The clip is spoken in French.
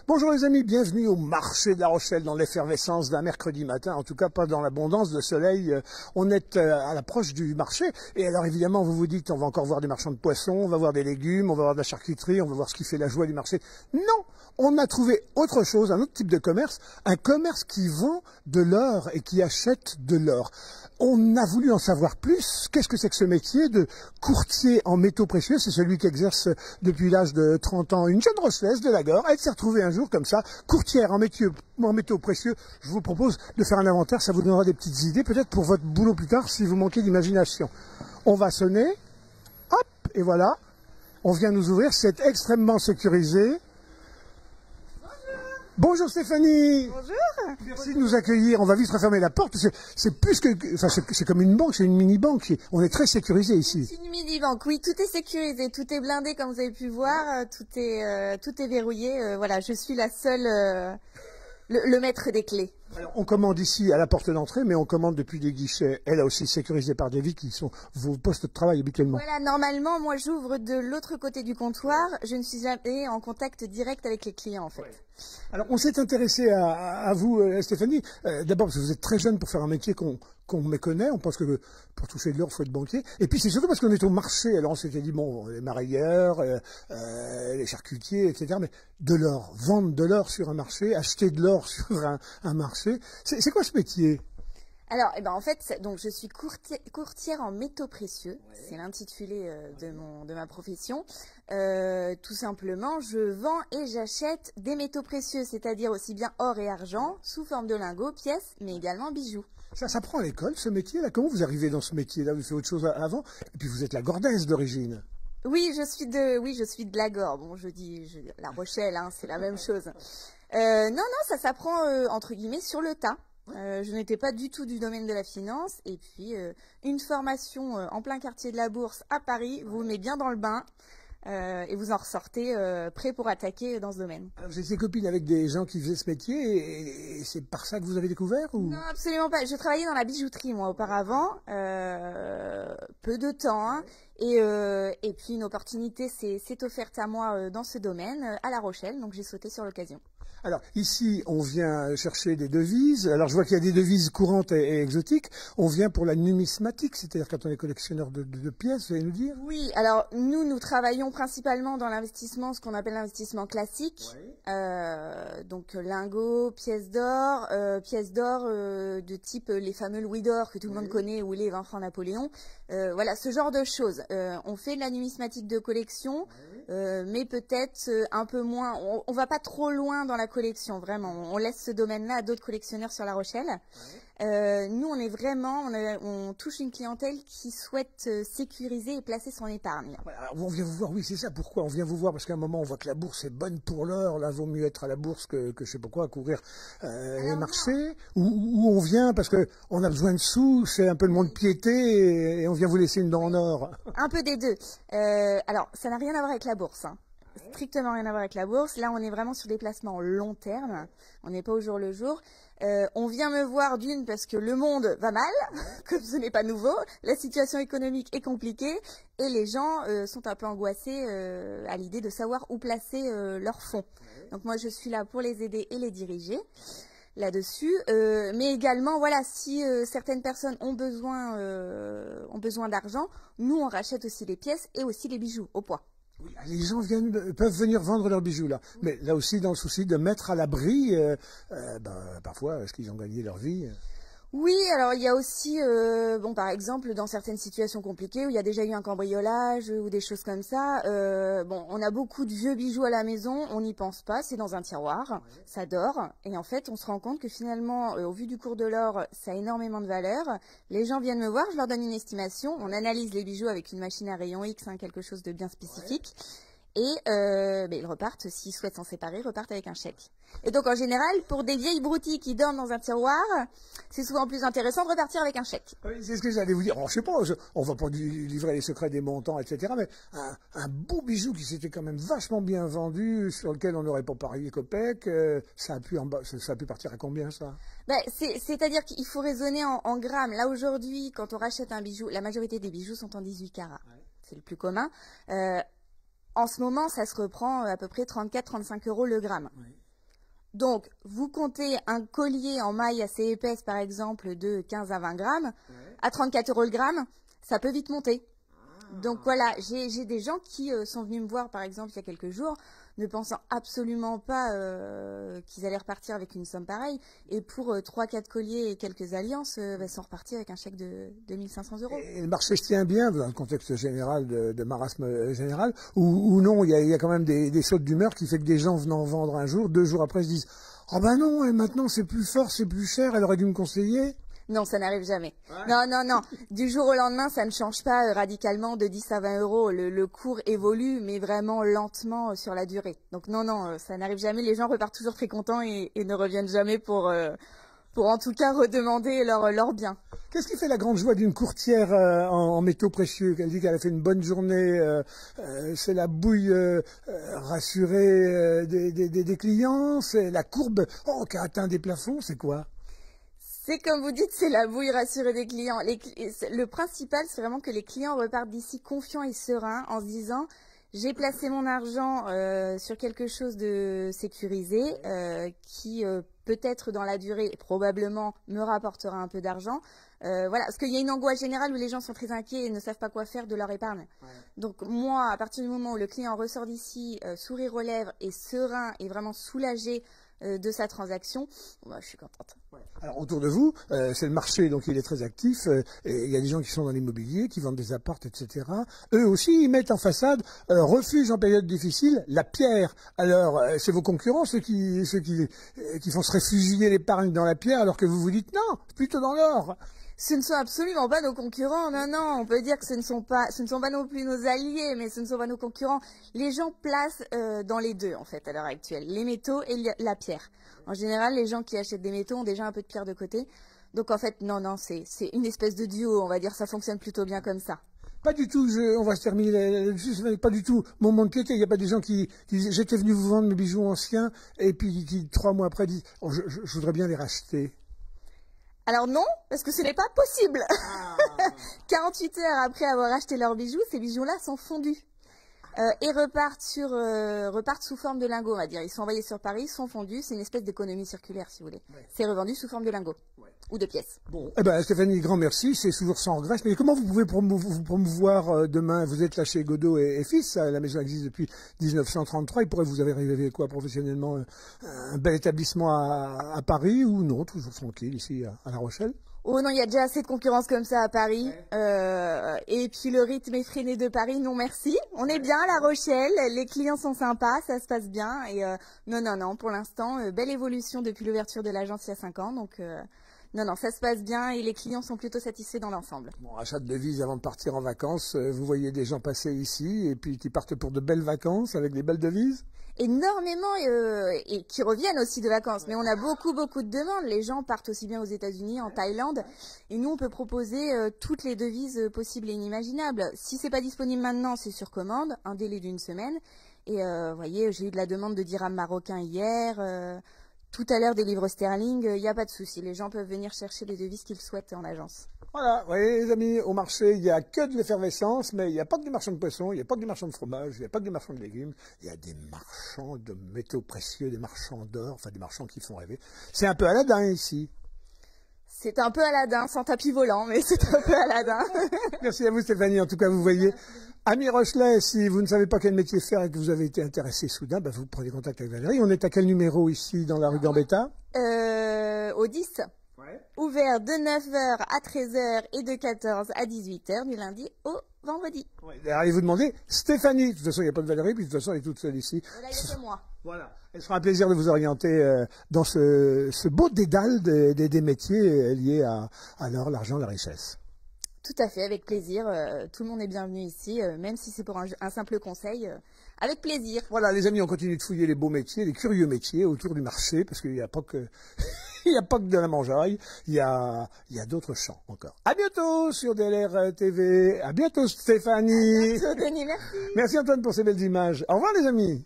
Bonjour les amis, bienvenue au marché de La Rochelle dans l'effervescence d'un mercredi matin, en tout cas pas dans l'abondance de soleil. On est à l'approche du marché et alors évidemment vous vous dites on va encore voir des marchands de poissons, on va voir des légumes, on va voir de la charcuterie, on va voir ce qui fait la joie du marché. Non, on a trouvé autre chose, un autre type de commerce, un commerce qui vend de l'or et qui achète de l'or. On a voulu en savoir plus. Qu'est-ce que c'est que ce métier de courtier en métaux précieux? C'est celui qui exerce depuis l'âge de 30 ans une jeune rochelaise de Lagor. Elle s'est retrouvée un jour comme ça, courtière en métaux précieux. Je vous propose de faire un inventaire, ça vous donnera des petites idées, peut-être pour votre boulot plus tard si vous manquez d'imagination. On va sonner, hop, et voilà, on vient nous ouvrir, c'est extrêmement sécurisé. Bonjour Stéphanie. Bonjour. Merci de nous accueillir. On va vite refermer la porte. C'est plus que, enfin, c'est comme une banque, c'est une mini-banque. On est très sécurisé ici. C'est une mini-banque, oui, tout est sécurisé, tout est blindé comme vous avez pu voir, tout est verrouillé. Voilà, je suis la seule, le maître des clés. Alors, on commande ici à la porte d'entrée, mais on commande depuis des guichets, elle aussi sécurisés par des vitres qui sont vos postes de travail habituellement. Voilà, normalement, moi j'ouvre de l'autre côté du comptoir, je ne suis jamais en contact direct avec les clients en fait. Ouais. Alors, on s'est intéressé à vous, Stéphanie, d'abord parce que vous êtes très jeune pour faire un métier qu'on méconnaît. On pense que pour toucher de l'or, il faut être banquier. Et puis, c'est surtout parce qu'on est au marché. Alors, on s'était dit, bon, les marailleurs, les charcutiers, etc. Mais de l'or, vendre de l'or sur un marché, acheter de l'or sur un marché, c'est quoi ce métier? Alors, eh ben, en fait, donc, je suis courtière en métaux précieux. Ouais. C'est l'intitulé de ma profession. Tout simplement, je vends et j'achète des métaux précieux, c'est-à-dire aussi bien or et argent, sous forme de lingots, pièces, mais également bijoux. Ça prend à l'école, ce métier-là? Comment vous arrivez dans ce métier-là? Vous faites autre chose avant? Et puis, vous êtes la Gordaise d'origine. Oui, je suis de Lagor. Bon, je dis La Rochelle, hein, c'est la même chose. Non, ça s'apprend, entre guillemets, sur le tas. Je n'étais pas du tout du domaine de la finance et puis une formation en plein quartier de la Bourse à Paris vous met bien dans le bain et vous en ressortez prêt pour attaquer dans ce domaine. Alors, vous étiez copine avec des gens qui faisaient ce métier et c'est par ça que vous avez découvert ou... Non, absolument pas. Je travaillais dans la bijouterie moi auparavant, peu de temps hein, et puis une opportunité s'est offerte à moi dans ce domaine à La Rochelle, donc j'ai sauté sur l'occasion. Alors, ici, on vient chercher des devises. Alors, je vois qu'il y a des devises courantes et exotiques. On vient pour la numismatique, c'est-à-dire quand on est collectionneur de pièces, vous allez nous dire? Oui, alors nous travaillons principalement dans l'investissement, ce qu'on appelle l'investissement classique. Ouais. Donc lingots, pièces d'or de type les fameux louis d'or que tout le monde connaît ou les 20 francs Napoléon. Voilà, ce genre de choses. On fait de la numismatique de collection. Mais peut-être un peu moins. On va pas trop loin dans la collection, vraiment. On laisse ce domaine-là à d'autres collectionneurs sur La Rochelle. Nous, on est vraiment, on touche une clientèle qui souhaite sécuriser et placer son épargne. Alors, on vient vous voir, oui, c'est ça. Pourquoi on vient vous voir? Parce qu'à un moment, on voit que la bourse est bonne pour l'or. Là, vaut mieux être à la bourse que je sais pas quoi, à couvrir les marchés. Ou on vient parce que on a besoin de sous, c'est un peu le monde piété et on vient vous laisser une dent en or. Un peu des deux. Alors, ça n'a rien à voir avec la bourse. Hein. Strictement rien à voir avec la bourse. Là, on est vraiment sur des placements long terme. On n'est pas au jour le jour. On vient me voir d'une parce que le monde va mal, comme ce n'est pas nouveau. La situation économique est compliquée et les gens sont un peu angoissés à l'idée de savoir où placer leurs fonds. Donc moi, je suis là pour les aider et les diriger là-dessus, mais également voilà, si certaines personnes ont besoin d'argent, nous on rachète aussi les pièces et aussi les bijoux au poids. Oui, les gens peuvent venir vendre leurs bijoux là, mais là aussi dans le souci de mettre à l'abri, parfois, est-ce qu'ils ont gagné leur vie? Oui, alors il y a aussi, par exemple, dans certaines situations compliquées où il y a déjà eu un cambriolage ou des choses comme ça, on a beaucoup de vieux bijoux à la maison, on n'y pense pas, c'est dans un tiroir, ça dort, et en fait on se rend compte que finalement, au vu du cours de l'or, ça a énormément de valeur. Les gens viennent me voir, je leur donne une estimation, on analyse les bijoux avec une machine à rayon X, quelque chose de bien spécifique. Et ils repartent, s'ils souhaitent s'en séparer, repartent avec un chèque. Et donc en général, pour des vieilles broutilles qui dorment dans un tiroir, c'est souvent plus intéressant de repartir avec un chèque. Oui, c'est ce que j'allais vous dire. Alors, je sais pas, on va pas livrer les secrets des montants, etc. Mais un beau bijou qui s'était quand même vachement bien vendu, sur lequel on n'aurait pas parié copec, ça a pu partir à combien ça? C'est-à-dire qu'il faut raisonner en grammes. Là aujourd'hui, quand on rachète un bijou, la majorité des bijoux sont en 18 carats. Ouais. C'est le plus commun. En ce moment, ça se reprend à peu près 34-35 € le gramme. Oui. Donc, vous comptez un collier en maille assez épaisse, par exemple, de 15 à 20 grammes, à 34 € le gramme, ça peut vite monter. Donc voilà, j'ai des gens qui sont venus me voir, par exemple, il y a quelques jours, ne pensant absolument pas qu'ils allaient repartir avec une somme pareille. Et pour 3-4 colliers et quelques alliances, sont repartis avec un chèque de 2500 €. Et le marché se tient bien dans le contexte général de marasme général, ou non, il y a quand même des sautes d'humeur qui fait que des gens venant vendre un jour, 2 jours après se disent « Oh ben non, et maintenant c'est plus fort, c'est plus cher, elle aurait dû me conseiller ». Non, ça n'arrive jamais. Ouais. Non, non, non. Du jour au lendemain, ça ne change pas radicalement de 10 à 20 €. Le cours évolue, mais vraiment lentement sur la durée. Donc non, non, ça n'arrive jamais. Les gens repartent toujours très contents et ne reviennent jamais pour en tout cas redemander leur bien. Qu'est-ce qui fait la grande joie d'une courtière en métaux précieux? Elle dit qu'elle a fait une bonne journée, c'est la bouille rassurée des clients, c'est la courbe qui a atteint des plafonds, c'est quoi? C'est comme vous dites, c'est la bouille rassurée des clients. Le principal, c'est vraiment que les clients repartent d'ici confiants et sereins en se disant j'ai placé mon argent sur quelque chose de sécurisé qui peut-être dans la durée probablement me rapportera un peu d'argent. Voilà, parce qu'il y a une angoisse générale où les gens sont très inquiets et ne savent pas quoi faire de leur épargne. Ouais. Donc moi, à partir du moment où le client ressort d'ici, sourire aux lèvres et serein et vraiment soulagé de sa transaction, je suis contente. Ouais. Alors autour de vous, c'est le marché, donc il est très actif. Et il y a des gens qui sont dans l'immobilier, qui vendent des apparts, etc. Eux aussi, ils mettent en façade refuge en période difficile la pierre. Alors c'est vos concurrents ceux qui font se réfugier l'épargne dans la pierre, alors que vous vous dites non, plutôt dans l'or. Ce ne sont absolument pas nos concurrents, non, non, on peut dire que ce ne sont pas non plus nos alliés, mais ce ne sont pas nos concurrents. Les gens placent dans les deux, en fait, à l'heure actuelle, les métaux et la pierre. En général, les gens qui achètent des métaux ont déjà un peu de pierre de côté. Donc, en fait, non, non, c'est une espèce de duo, on va dire, ça fonctionne plutôt bien comme ça. Pas du tout, on va se terminer là-dessus, pas du tout mon monde piété. Il n'y a pas des gens qui disent j'étais venu vous vendre mes bijoux anciens et puis qui 3 mois après disent oh, je voudrais bien les racheter. Alors non, parce que ce n'est pas possible. 48 heures après avoir acheté leurs bijoux, ces bijoux-là sont fondus et repartent sous forme de lingots, on va dire. Ils sont envoyés sur Paris, sont fondus. C'est une espèce d'économie circulaire, si vous voulez. Ouais. C'est revendu sous forme de lingots ou de pièces. Bon, eh ben Stéphanie, grand merci. C'est toujours sans regret. Mais comment vous pouvez vous promouvoir demain? Vous êtes là chez Godot et Fils. La maison existe depuis 1933. Il pourrait vous avez arrivé quoi professionnellement? Un bel établissement à Paris ou non? Toujours tranquille ici à La Rochelle? Oh non, il y a déjà assez de concurrence comme ça à Paris. Ouais. Et puis le rythme effréné de Paris, non merci. On est bien à La Rochelle, les clients sont sympas, ça se passe bien. Et non, non, non, pour l'instant, belle évolution depuis l'ouverture de l'agence il y a 5 ans. Donc non, non, ça se passe bien et les clients sont plutôt satisfaits dans l'ensemble. Bon, achat de devises avant de partir en vacances, vous voyez des gens passer ici et puis qui partent pour de belles vacances avec des belles devises? Énormément et qui reviennent aussi de vacances. Mais on a beaucoup de demandes. Les gens partent aussi bien aux États-Unis, en Thaïlande. Et nous, on peut proposer toutes les devises possibles et inimaginables. Si c'est pas disponible maintenant, c'est sur commande, un délai d'1 semaine. Et vous voyez, j'ai eu de la demande de dirhams marocains hier. Tout à l'heure des livres sterling, il n'y a pas de souci. Les gens peuvent venir chercher les devises qu'ils souhaitent en agence. Voilà, vous voyez les amis, au marché, il n'y a que de l'effervescence, mais il n'y a pas que du marchand de poissons, il n'y a pas que du marchand de fromage, il n'y a pas que du marchand de légumes, il y a des marchands de métaux précieux, des marchands d'or, enfin des marchands qui font rêver. C'est un peu Aladdin ici. C'est un peu Aladdin, sans tapis volant, mais c'est un peu Aladdin. Merci à vous Stéphanie, en tout cas vous voyez. Amis Rochelais, si vous ne savez pas quel métier faire et que vous avez été intéressé soudain, vous prenez contact avec Valérie. On est à quel numéro ici dans la rue Gambetta? Au 10. Ouais. Ouvert de 9h à 13h et de 14 à 18h du lundi au vendredi. Ouais. Allez vous demander Stéphanie. De toute façon, il n'y a pas de Valérie, puis de toute façon, elle est toute seule ici. Voilà, c'est moi. Voilà. Elle sera un plaisir de vous orienter dans ce beau dédale des métiers liés à l'or, l'argent, la richesse. Tout à fait, avec plaisir. Tout le monde est bienvenu ici, même si c'est pour un simple conseil. Avec plaisir. Voilà, les amis, on continue de fouiller les beaux métiers, les curieux métiers autour du marché, parce qu'il n'y a pas que il n'y a pas que de la mangeaille, il y a d'autres champs encore. À bientôt sur DLR TV. À bientôt Stéphanie. À bientôt Denis, merci. Merci Antoine pour ces belles images. Au revoir les amis.